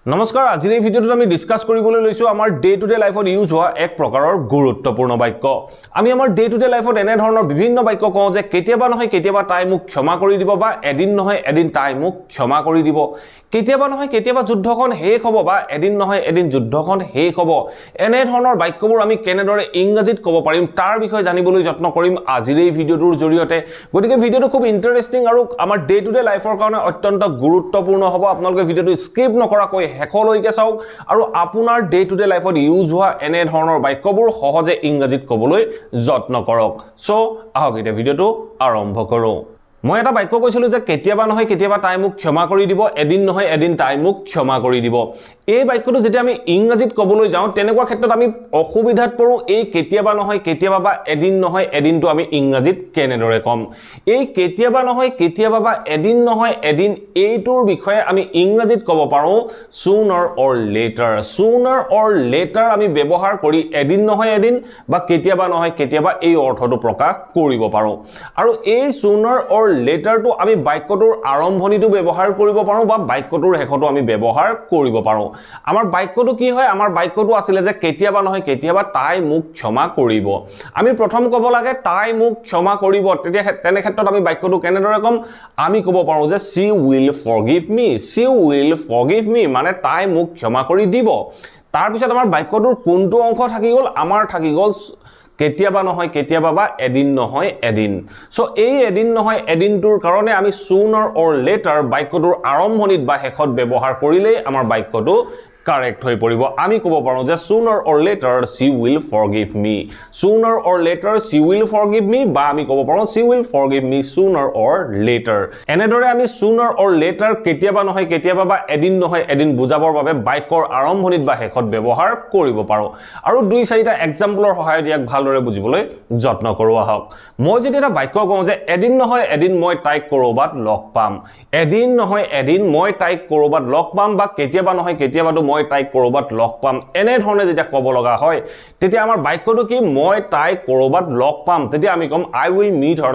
নমস্কাৰ আজিৰ এই ভিডিঅ'টোত আমি ডিসকাস কৰিবলৈ লৈছো আমাৰ ডে টু ডে লাইফত ইউজ হোৱা এক প্ৰকাৰৰ গুৰুত্বপূৰ্ণ বাক্য আমি আমাৰ ডে টু ডে লাইফত এনে ধৰণৰ বিভিন্ন বাক্য কওঁ যে কেতিয়াবা নহয় কেতিয়াবা তাই মোক ক্ষমা কৰি দিব বা এদিন নহয় এদিন তাই মোক ক্ষমা কৰি দিব কেতিয়াবা নহয় কেতিয়াবা যুদ্ধখন শেষ হ'ব বা এদিন নহয় এদিন যুদ্ধখন শেষ হ'ব এনে ধৰণৰ বাক্যবোৰ আমি কেনেদৰে ইংৰাজীত ক'ব পাৰিম তাৰ বিষয়ে জানিবলৈ যত্ন কৰিম আজিৰ এই ভিডিঅ'টোৰ জৰিয়তে গতিকে ভিডিঅ'টো খুব ইন্টাৰেষ্টিং আৰু আমাৰ ডে টু ডে লাইফৰ কাৰণে অত্যন্ত গুৰুত্বপূৰ্ণ হ'ব আপোনালোকে ভিডিঅ'টো স্কিপ নকৰাকৈ হেকলৈকে চাওক আৰু আপোনাৰ ডে টু ডে লাইফত ইউজ হোৱা এনে ধৰণৰ বাক্যবোৰ সহজে ইংৰাজীত ক'বলৈ যত্ন কৰক সো আহক এতিয়া ভিডিঅ'টো আৰম্ভ কৰো মই এটা বাক্য কৈছিলো যে কেতিয়াবা নহয় কেতিয়াবা তাই মোক ক্ষমা কৰি দিব এদিন নহয় এদিন তাই মোক ক্ষমা কৰি দিব এই বাক্যটো যেতিয়া আমি ইংৰাজীত ক'বলৈ যাওঁ তেনেকুৱা ক্ষেত্ৰত আমি অসুবিধাত পৰো এই কেতিয়াবা নহয় কেতিয়াবা বা এদিন নহয় এদিনটো আমি ইংৰাজীত কেনেদৰে কম এই কেতিয়াবা নহয় কেতিয়াবা বা এদিন নহয় এদিন এইটোৰ বিষয়ে আমি ইংৰাজীত ক'ব পাৰো sooner or later আমি ব্যৱহাৰ কৰি এদিন নহয় এদিন বা কেতিয়াবা নহয় কেতিয়াবা এই অৰ্থটো প্ৰকাশ কৰিব পাৰো আৰু এই sooner or later to আমি বাক্যটোৰ আৰম্ভণিটো ব্যৱহাৰ কৰিব পাৰো বা বাক্যটোৰ শেষটো আমি ব্যৱহাৰ কৰিব পাৰো আমাৰ বাক্যটো কি হয় আমাৰ বাক্যটো আছিল যে কেতিয়াবা নহয় কেতিয়াবা তাই মোক ক্ষমা কৰিব আমি প্ৰথম ক'ব লাগে তাই মোক ক্ষমা কৰিব তেতিয়া তেনে ক্ষেত্ৰত আমি বাক্যটো কেনেদৰে কম আমি ক'ব পাৰো যে she will forgive me মানে তাই মোক ক্ষমা কৰি দিব তাৰ পিছত আমাৰ বাক্যটোৰ কোনটো অংশ থাকি গ'ল আমাৰ থাকি গ'ল কেতিয়াবা নহয় কেতিয়াবা বা এদিন নহয় এদিন সো এই এদিন নহয় এদিনটোৰ কাৰণে আমি sooner or later বাক্যটোৰ আৰম্ভণিত বা শেষত ব্যৱহাৰ কৰিলেই আমাৰ বাক্যটো correct হৈ পৰিব আমি ক'ব পাৰো যে sooner or later she will forgive me বা আমি ক'ব পাৰো she will forgive me sooner or later এনেদৰে আমি sooner or later কেতিয়াবা নহয় কেতিয়াবা বা এদিন নহয় এদিন বুজাবৰ বাবে বাক্যৰ আৰম্ভণিত বা শেষত ব্যৱহাৰ কৰিব পাৰো আৰু দুই চাৰিটা এক্সাম্পলৰ সহায়ত ইয়াক ভালদৰে বুজিবলৈ যত্ন কৰো আহক মই যদি এটা বাক্য কওঁ যে এদিন নহয় এদিন মই তাইক কৰবাত লগ পাম এদিন নহয় এদিন মই তাইক কৰবাত লগ পাম বা কেতিয়াবা নহয় কেতিয়াবাটো মই তাইক কৰবাত লগ পাম এনে ধৰণে যেতিয়া ক'ব লগা হয় তেতিয়া আমাৰ বাক্যটো কি মই তাইক কৰবাত লগ পাম তেতিয়া আমি কম I will meet her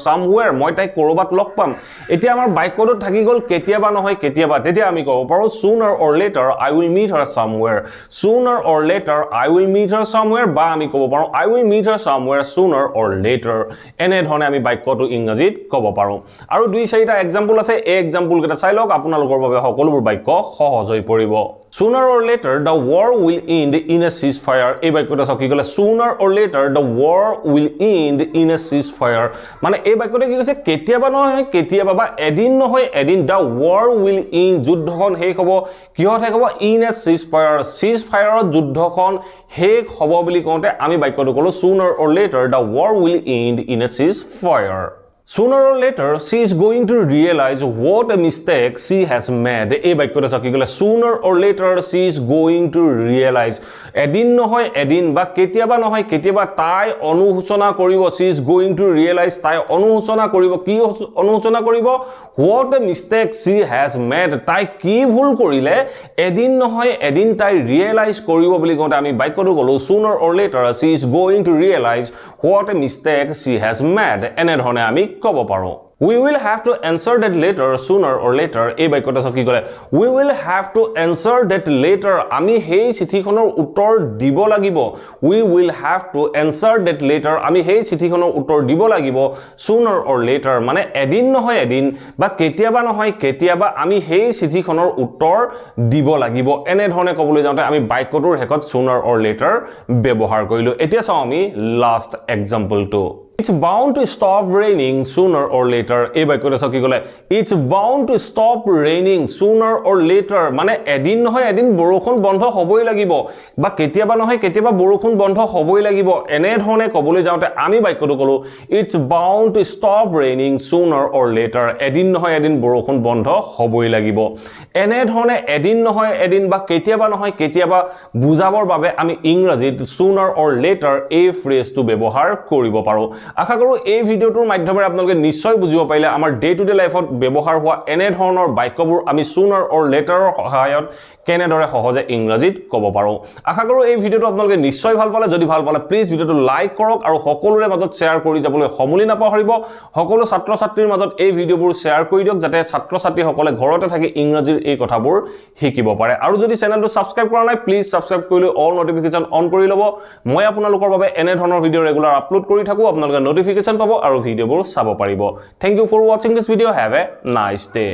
somewhere মই তাইক কৰবাত লগ পাম এতিয়া আমাৰ বাক্যটো থাকি গ'ল কেতিয়াবা নহয় কেতিয়াবা তেতিয়া আমি ক'ব পাৰো sooner or later I will meet her somewhere বা আমি ক'ব পাৰো I will meet her somewhere sooner or later এনে ধৰণে আমি বাক্যটো ইংৰাজীত ক'ব পাৰো আৰু দুই চাৰিটা এক্সাম্পল আছে এই এক্সাম্পল কেইটা চাই লওক আপোনালোকৰ বাবে সকলোবোৰ বাক্য সহজ হৈ পৰিব Sooner or later the war will end in a ceasefire এই বাক্যটো কি ক'লে sooner or later the war will end in a ceasefire মানে এই বাক্যটো কি কৈছে কেতিয়াবা নহয় কেতিয়াবা বা এদিন নহয় এদিন the war will end যুদ্ধখন শেষ হ'ব কিহত শেষ হ'ব in a ceasefire যুদ্ধখন শেষ হ'ব বুলি কওঁতে আমি বাক্যটো ক'লো sooner or later the war will end in a ceasefire Sooner or later, she is going to realize what a mistake she has made. এই বাক্যটো কি ক'লে sooner or later she is going to realize. এদিন নহয় এদিন বা কেতিয়াবা নহয় কেতিয়াবা তাই অনুশোচনা কৰিব she is going to realize তাই অনুশোচনা কৰিব কি অনুশোচনা কৰিব what a mistake she has made. তাই কি ভুল কৰিলে এদিন নহয় এদিন তাই ৰিয়েলাইজ কৰিব বুলি কওঁতে আমি বাক্যটো ক'লো sooner or later she is going to realize what a mistake she has made. এনে ধৰণে আমি ক'ব পাৰো We will have to answer that later sooner or later এই বাক্যটো কি ক'লে We will have to answer that later আমি সেই চিঠিখনৰ উত্তৰ দিব লাগিব We will have to answer that later আমি সেই চিঠিখনৰ উত্তৰ দিব লাগিব sooner or later মানে এদিন নহয় এদিন বা কেতিয়াবা নহয় কেতিয়াবা আমি সেই চিঠিখনৰ উত্তৰ দিব লাগিব এনে ধৰণে ক'বলৈ যাওঁতে আমি বাক্যটোৰ শেষত sooner or later ব্যৱহাৰ কৰিলো এতিয়া চাওঁ আমি last এক্সাম্পলটো It's bound to stop raining sooner or later এই বাক্যটো কি ক'লে It's bound to stop raining sooner or later মানে এদিন নহয় এদিন বৰষুণ বন্ধ হ'বই লাগিব বা কেতিয়াবা নহয় কেতিয়াবা বৰষুণ বন্ধ হ'বই লাগিব এনে ধৰণে ক'বলৈ যাওঁতে আমি বাক্যটো ক'লো It's bound to stop raining sooner or later এদিন নহয় এদিন বৰষুণ বন্ধ হ'বই লাগিব এনে ধৰণে এদিন নহয় এদিন বা কেতিয়াবা নহয় কেতিয়াবা বুজাবৰ বাবে আমি ইংৰাজীত sooner or later এই ফ্ৰেজটো ব্যৱহাৰ কৰিব পাৰো আশা কৰো এই ভিডিওটোৰ মাধ্যমেৰে আপোনালোকে নিশ্চয় বুজিব পাৰিলে আমাৰ ডে টু ডে লাইফত ব্যৱহাৰ হোৱা এনে ধৰণৰ বাক্যবোৰ আমি sooner or later ৰ সহায়ত কেনেদৰে সহজে ইংৰাজীত ক'ব পাৰো আশা কৰো এই ভিডিওটো আপোনালোকে নিশ্চয় ভাল পালে যদি ভাল পালে প্লিজ ভিডিওটো লাইক কৰক আৰু সকলোৰে মাজত শেয়াৰ কৰি যাবলৈ সমুলি নাপাহৰিব সকলো ছাত্ৰ ছাত্ৰীৰ মাজত এই ভিডিওবোৰ শেয়াৰ কৰি দিয়ক যাতে ছাত্ৰ ছাত্ৰীসকলে ঘৰতে থাকি ইংৰাজীৰ এই কথাবোৰ শিকিব পাৰে আৰু যদি চেনেলটো সাবস্ক্ৰাইব কৰা নাই প্লিজ সাবস্ক্ৰাইব কৰি লৈ অল নোটিফিকেশন অন কৰি ল'ব মই আপোনালোকৰ বাবে এনে ধৰণৰ ভিডিও ৰেগুলাৰ আপলোড কৰি থাকো আপোনালোকে নোটিফিকেশন পাব আৰু ভিডিওবোৰ চাব পাৰিব thank you for watching this video have a nice day